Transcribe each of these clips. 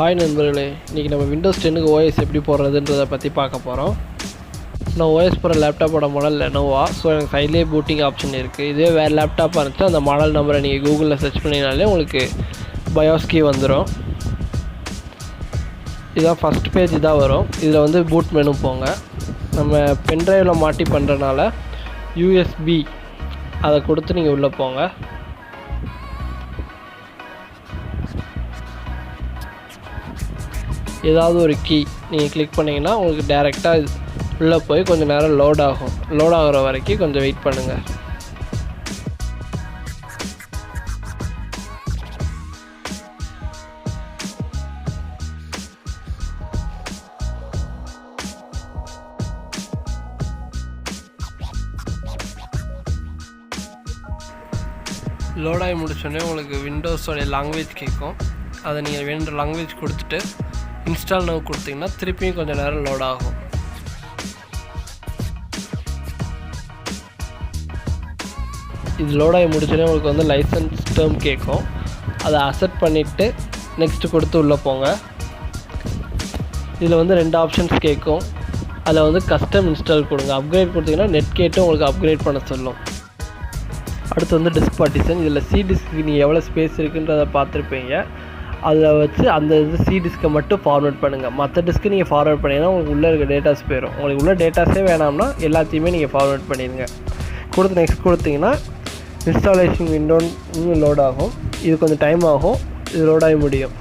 Hi நண்பர்களே, இன்றைக்கி நம்ம விண்டோஸ் 10க்கு ஓஎஸ் எப்படி போடுறதுன்றதை பற்றி பார்க்க போகிறோம். நான் ஓஎஸ் போகிற லேப்டாப்போட மாடல் லெனோவா. ஸோ எனக்கு சைட்லேயே பூட்டிங் ஆப்ஷன் இருக்குது. இதே வேறு லேப்டாப்பாக இருந்துச்சு அந்த மாடல் நம்பரை நீங்கள் கூகுளில் சர்ச் பண்ணினாலே உங்களுக்கு பயோஸ் கீ வந்துடும். இதுதான் ஃபஸ்ட் பேஜ் தான் வரும். இதில் வந்து பூட் மெனு போங்க. நம்ம பென்ட்ரைவில் மாட்டி பண்ணுறனால யூஎஸ்பி அதை கொடுத்து நீங்கள் உள்ளே போங்க. ஏதாவது ஒரு கீ நீங்கள் கிளிக் பண்ணிங்கன்னா உங்களுக்கு டைரெக்டாக உள்ளே போய் கொஞ்சம் நேரம் லோட் ஆகிற வரைக்கும் கொஞ்சம் வெயிட் பண்ணுங்கள். லோடாகி முடிச்சோடனே உங்களுக்கு விண்டோஸோடைய லாங்குவேஜ் கேட்கும். அதை நீங்கள் வேணுன்ற லாங்குவேஜ் கொடுத்துட்டு இன்ஸ்டால் நவ் கொடுத்தீங்கன்னா திருப்பியும் கொஞ்சம் நேரம் லோட் ஆகும். இது லோடாகி முடிச்சோடனே உங்களுக்கு வந்து லைசன்ஸ் டேர்ம் கேட்கும். அதை அக்செப்ட் பண்ணிவிட்டு நெக்ஸ்ட்டு கொடுத்து உள்ளே போங்க. இதில் வந்து 2 ஆப்ஷன்ஸ் கேட்கும். அதில் வந்து கஸ்டம் இன்ஸ்டால் கொடுங்க. அப்கிரேட் கொடுத்தீங்கன்னா நெட் கேட்டு உங்களுக்கு அப்கிரேட் பண்ண சொல்லும். அடுத்து வந்து டிஸ்க் பார்ட்டிஷன். இதில் சி டிஸ்க்கு நீங்கள் எவ்வளோ ஸ்பேஸ் இருக்குன்றதை பார்த்துருப்பீங்க. அதில் வச்சு அந்த சி டிஸ்க்கை மட்டும் ஃபார்வேர்ட் பண்ணுங்கள். மற்ற டிஸ்க்கு நீங்கள் ஃபார்வேர்ட் பண்ணிங்கன்னா உங்களுக்கு உள்ளே இருக்க டேட்டாஸ் போயிடும். உங்களுக்கு உள்ள டேட்டாஸே வேணாம்னா எல்லாத்தையுமே நீங்கள் ஃபார்வேர்ட் பண்ணிடுங்க. கொடுத்து நெக்ஸ்ட் கொடுத்தீங்கன்னா இன்ஸ்டாலேஷன் விண்டோன்னு லோட் ஆகும். இது கொஞ்சம் டைம் ஆகும். இது லோடாகி முடியும்.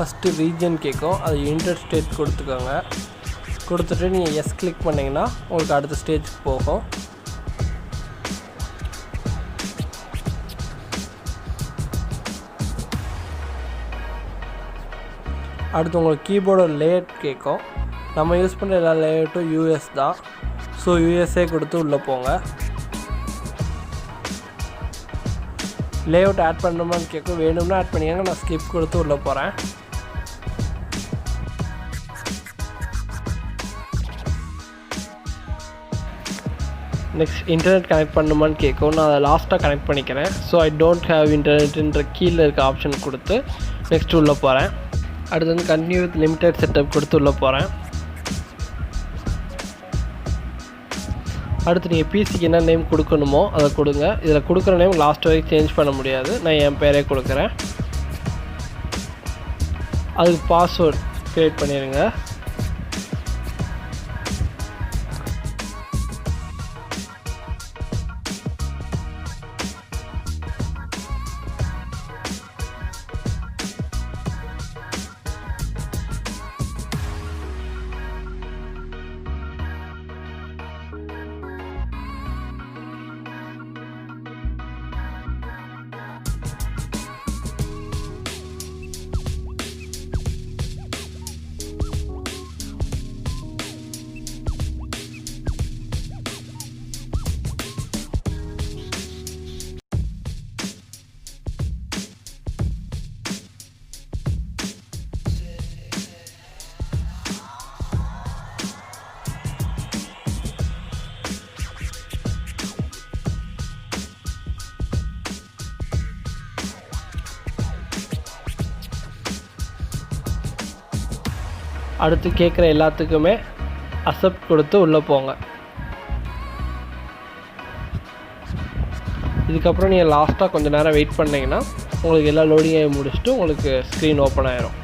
ஃபஸ்ட்டு ரீஜன் கேட்கும். அது யுனைடெட் ஸ்டேட் கொடுத்துக்கோங்க. கொடுத்துட்டு நீங்கள் எஸ் கிளிக் பண்ணிங்கன்னா உங்களுக்கு அடுத்த ஸ்டேஜுக்கு போகும். அடுத்து உங்களுக்கு கீபோர்டு லேஅவுட் கேட்கும். நம்ம யூஸ் பண்ணுற எல்லா லேஅவுட்டும் யூஎஸ் தான். ஸோ யூஎஸ்ஏ கொடுத்து உள்ளே போங்க. லேஅவுட் ஆட் பண்ணணுமான்னு கேட்கும். வேணும்னா ஆட் பண்ணிக்கோங்க. நான் ஸ்கிப் கொடுத்து உள்ளே போகிறேன். நெக்ஸ்ட் இன்டர்நெட் கனெக்ட் பண்ணணுமான்னு கேட்கும். நான் அதை லாஸ்ட்டாக கனெக்ட் பண்ணிக்கிறேன். ஸோ ஐ டோன்ட் ஹேவ் இன்டர்நெட்ன்ற கீழே இருக்க ஆப்ஷன் கொடுத்து நெக்ஸ்ட் உள்ளே போகிறேன். அடுத்து வந்து கண்டினியூ வித் லிமிடெட் செட்டப் கொடுத்து உள்ளே போகிறேன். அடுத்து நீங்கள் பிசிக்கு என்ன நேம் கொடுக்கணுமோ அதை கொடுங்க. இதில் கொடுக்குற நேம் லாஸ்ட் வரைக்கும் சேஞ்ச் பண்ண முடியாது. நான் என் பேரே கொடுக்குறேன். அதுக்கு பாஸ்வேர்ட் க்ரியேட் பண்ணிடுங்க. அடுத்து கேட்குற எல்லாத்துக்குமே அக்செப்ட் கொடுத்து உள்ளே போங்க. இதுக்கப்புறம் நீங்கள் லாஸ்ட்டாக கொஞ்சம் நேரம் வெயிட் பண்ணிங்கன்னா உங்களுக்கு எல்லா லோடிங்கையும் முடிச்சுட்டு உங்களுக்கு ஸ்க்ரீன் ஓப்பன் ஆயிரும்.